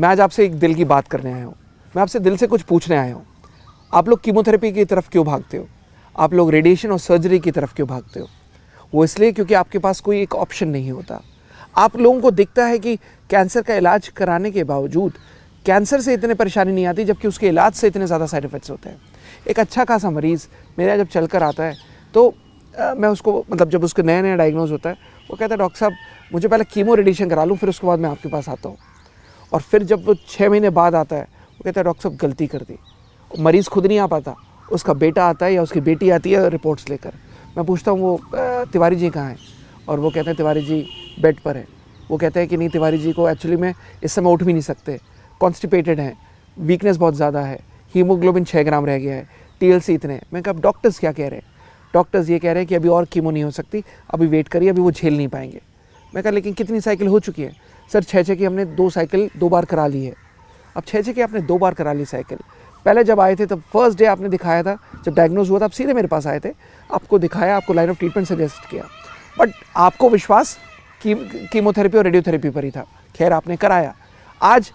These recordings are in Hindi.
मैं आज आपसे एक दिल की बात करने आया हूँ। मैं आपसे दिल से कुछ पूछने आया हूँ। आप लोग कीमोथेरेपी की तरफ क्यों भागते हो? आप लोग रेडिएशन और सर्जरी की तरफ क्यों भागते हो? वो इसलिए क्योंकि आपके पास कोई एक ऑप्शन नहीं होता। आप लोगों को दिखता है कि कैंसर का इलाज कराने के बावजूद कैंसर से इतने परेशानी नहीं आती, जबकि उसके इलाज से इतने ज़्यादा साइड इफ़ेक्ट्स होते हैं। एक अच्छा खासा मरीज़ मेरा जब चल कर आता है तो मैं उसको मतलब जब उसको नया नया डायग्नोज होता है, वो कहता है डॉक्टर साहब मुझे पहले कीमो रेडिएशन करा लूँ, फिर उसके बाद मैं आपके पास आता हूँ। और फिर जब वो 6 महीने बाद आता है, वो कहता है डॉक्टर साहब गलती कर दी। मरीज़ खुद नहीं आ पाता, उसका बेटा आता है या उसकी बेटी आती है रिपोर्ट्स लेकर। मैं पूछता हूँ वो तिवारी जी कहाँ हैं? और वो कहते हैं तिवारी जी बेड पर है। वो कहते हैं कि नहीं, तिवारी जी को एक्चुअली में इस समय उठ भी नहीं सकते, कॉन्स्टिपेटेड हैं, वीकनेस बहुत ज़्यादा है, हीमोग्लोबिन 6 ग्राम रह गया है, TLC इतने। मैं कहा डॉक्टर्स क्या कह रहे हैं? डॉक्टर्स ये कह रहे हैं कि अभी और कीमो नहीं हो सकती, अभी वेट करिए, अभी वो झेल नहीं पाएंगे। मैं कहा लेकिन कितनी साइकिल हो चुकी है? सर 6 की हमने 2 साइकिल 2 बार करा ली है। अब 6 की आपने 2 बार करा ली साइकिल। पहले जब आए थे तब फर्स्ट डे आपने दिखाया था, जब डायग्नोज हुआ था आप सीधे मेरे पास आए थे, आपको दिखाया, आपको लाइन ऑफ ट्रीटमेंट सजेस्ट किया, बट आपको विश्वास कीमोथेरेपी और रेडियोथेरेपी पर ही था। खैर आपने कराया। आज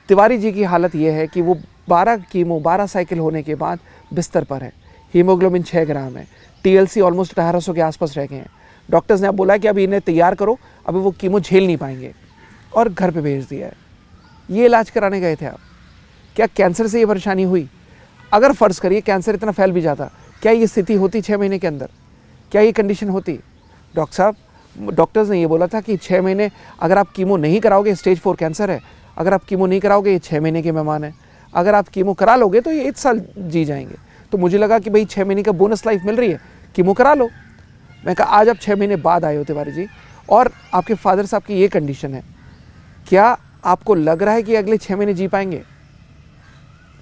तिवारी जी की हालत ये है कि वो 12 साइकिल होने के बाद बिस्तर पर है, हीमोग्लोबिन 6 ग्राम है, TLC ऑलमोस्ट 1800 के आसपास रह गए हैं। डॉक्टर्स ने अब बोला कि अभी इन्हें तैयार करो, अभी वो कीमो झेल नहीं पाएंगे, और घर पे भेज दिया है। ये इलाज कराने गए थे आप, क्या कैंसर से ये परेशानी हुई? अगर फ़र्ज़ करिए कैंसर इतना फैल भी जाता, क्या ये स्थिति होती 6 महीने के अंदर? क्या ये कंडीशन होती? डॉक्टर साहब, डॉक्टर्स ने ये बोला था कि 6 महीने अगर आप कीमो नहीं कराओगे, स्टेज 4 कैंसर है, अगर आप कीमो नहीं कराओगे ये 6 महीने के मेहमान हैं, अगर आप कीमो करा लोगे तो ये 1 साल जी जाएंगे। तो मुझे लगा कि भाई 6 महीने का बोनस लाइफ मिल रही है, कीमो करा लो। मैं कहा आज आप 6 महीने बाद आए हो तिवारी जी, और आपके फादर साहब की ये कंडीशन है, क्या आपको लग रहा है कि अगले 6 महीने जी पाएंगे?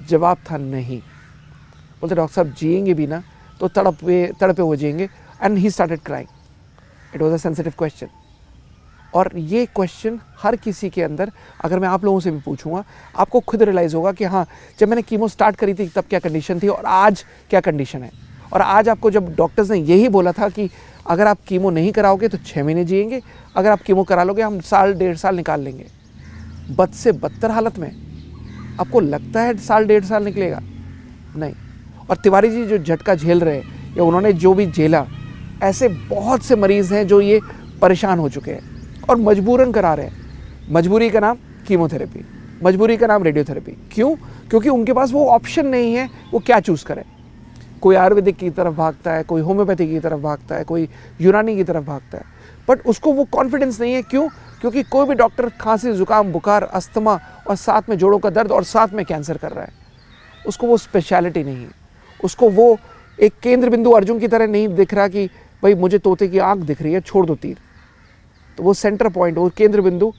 जवाब था नहीं। बोलते डॉक्टर साहब जिएंगे भी ना तो तड़पे हो जाएंगे। And he started crying. It was a sensitive question. और ये क्वेश्चन हर किसी के अंदर, अगर मैं आप लोगों से भी पूछूंगा, आपको खुद रियलाइज़ होगा कि हाँ, जब मैंने कीमो स्टार्ट करी थी तब क्या कंडीशन थी और आज क्या कंडीशन है। और आज आपको जब डॉक्टर्स ने यही बोला था कि अगर आप कीमो नहीं कराओगे तो 6 महीने जिएंगे, अगर आप कीमो करा लोगे हम 1.5 साल निकाल लेंगे, बद से बदतर हालत में आपको लगता है 1.5 साल निकलेगा? नहीं। और तिवारी जी जो झटका झेल रहे हैं या उन्होंने जो भी झेला, ऐसे बहुत से मरीज़ हैं जो ये परेशान हो चुके हैं और मजबूरन करा रहे हैं। मजबूरी का नाम कीमोथेरेपी, मजबूरी का नाम रेडियोथेरेपी। क्यों? क्योंकि उनके पास वो ऑप्शन नहीं है, वो क्या चूज़ करें। कोई आयुर्वेदिक की तरफ भागता है, कोई होम्योपैथी की तरफ भागता है, कोई यूनानी की तरफ भागता है, बट उसको वो कॉन्फिडेंस नहीं है। क्यों? क्योंकि कोई भी डॉक्टर खांसी, जुकाम, बुखार, अस्थमा और साथ में जोड़ों का दर्द और साथ में कैंसर कर रहा है, उसको वो स्पेशलिटी नहीं है। उसको वो एक केंद्र बिंदु अर्जुन की तरह नहीं दिख रहा कि भाई मुझे तोते की आंख दिख रही है, छोड़ दो तीर। तो वो सेंटर पॉइंट, वो केंद्र बिंदु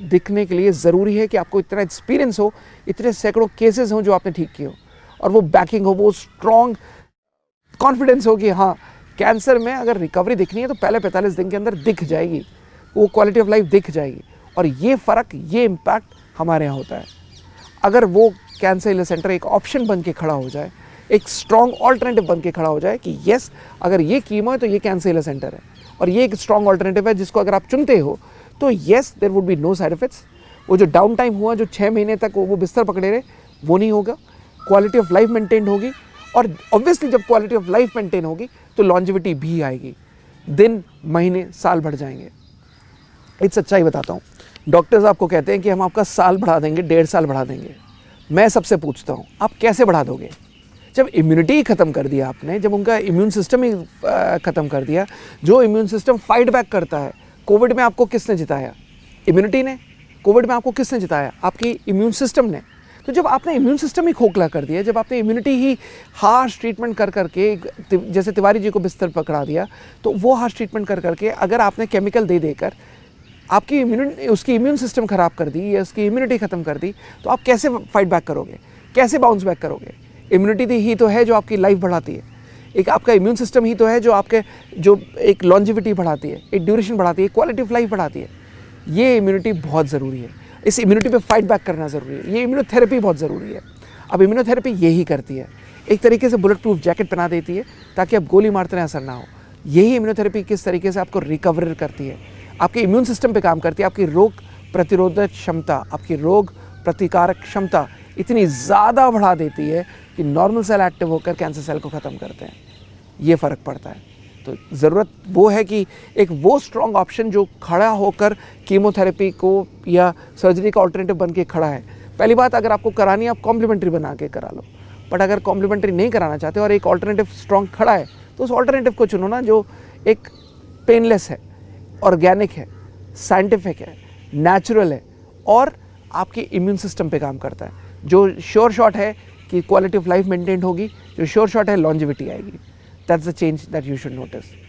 दिखने के लिए ज़रूरी है कि आपको इतना एक्सपीरियंस हो, इतने सैकड़ों केसेस हों जो आपने ठीक किए हो, और वो बैकिंग हो, वो स्ट्रॉन्ग कॉन्फिडेंस हो कि हाँ, कैंसर में अगर रिकवरी दिखनी है तो पहले 45 दिन के अंदर दिख जाएगी, वो क्वालिटी ऑफ लाइफ दिख जाएगी। और ये फ़र्क, ये इम्पैक्ट हमारे यहाँ होता है। अगर वो कैंसर हेल्थ सेंटर एक ऑप्शन बन के खड़ा हो जाए, एक स्ट्रॉन्ग ऑल्टरनेटिव बन के खड़ा हो जाए कि येस, अगर ये कीमो है तो ये कैंसर हेल्थ सेंटर है, और ये एक स्ट्रॉन्ग ऑल्टरनेटिव है जिसको अगर आप चुनते हो तो yes, there would be no side effects. वो जो डाउन टाइम हुआ, जो 6 महीने तक वो बिस्तर पकड़े रहे, वो नहीं होगा। क्वालिटी ऑफ लाइफ मेंटेन होगी, और ऑब्वियसली जब क्वालिटी ऑफ लाइफ मेंटेन होगी तो लॉन्जिविटी भी आएगी। दिन, महीने, साल बढ़ जाएंगे। एक सच्चाई बताता हूँ, डॉक्टर्स आपको कहते हैं कि हम आपका साल बढ़ा देंगे, 1.5 साल बढ़ा देंगे। मैं सबसे पूछता हूँ, आप कैसे बढ़ा दोगे? जब इम्यूनिटी ही ख़त्म कर दिया आपने, जब उनका इम्यून सिस्टम ही ख़त्म कर दिया, जो इम्यून सिस्टम फाइट बैक करता है। कोविड में आपको किसने जिताया? इम्यूनिटी ने। कोविड में आपको किसने जिताया? आपकी इम्यून सिस्टम ने। तो जब आपने इम्यून सिस्टम ही खोखला कर दिया, जब आपने इम्यूनिटी ही हार्श ट्रीटमेंट कर करके, जैसे तिवारी जी को बिस्तर पकड़ा दिया, तो वो हार्श ट्रीटमेंट कर करके अगर आपने केमिकल दे देकर आपकी उसकी इम्यून सिस्टम ख़राब कर दी या उसकी इम्यूनिटी ख़त्म कर दी, तो आप कैसे फाइट बैक करोगे? कैसे बाउंस बैक करोगे? इम्यूनिटी ही तो है जो आपकी लाइफ बढ़ाती है। एक आपका इम्यून सिस्टम ही तो है जो आपके जो एक लॉन्जिविटी बढ़ाती है, एक ड्यूरेशन बढ़ाती है, क्वालिटी ऑफ लाइफ बढ़ाती है। ये इम्यूनिटी बहुत ज़रूरी है। इस इम्यूनिटी पे फाइट बैक करना ज़रूरी है। ये इम्यूनोथेरेपी बहुत ज़रूरी है। अब इम्यूनोथेरेपी यही करती है, एक तरीके से बुलेट प्रूफ जैकेट पहना देती है ताकि आप गोली मारते रहें, असर ना हो। यही इम्यूनोथेरेपी किस तरीके से आपको रिकवर करती है, आपके इम्यून सिस्टम पे काम करती है, आपकी रोग प्रतिरोधक क्षमता, आपकी रोग प्रतिकारक क्षमता इतनी ज़्यादा बढ़ा देती है कि नॉर्मल सेल एक्टिव होकर कैंसर सेल को ख़त्म करते हैं। ये फ़र्क पड़ता है। तो ज़रूरत वो है कि एक वो स्ट्रॉन्ग ऑप्शन जो खड़ा होकर कीमोथेरेपी को या सर्जरी का ऑल्टरनेटिव बन के खड़ा है। पहली बात, अगर आपको करानी है आप कॉम्प्लीमेंट्री बना के करा लो, बट अगर कॉम्प्लीमेंट्री नहीं कराना चाहते और एक ऑल्टरनेटिव स्ट्रॉन्ग खड़ा है तो उस ऑल्टरनेटिव को चुनो ना, जो एक पेनलेस है, ऑर्गेनिक है, साइंटिफिक है, नेचुरल है और आपके इम्यून सिस्टम पे काम करता है, जो श्योर शॉट है कि क्वालिटी ऑफ लाइफ मेंटेन होगी, जो श्योर शॉट है लॉन्जिविटी आएगी। That's the change that you should notice.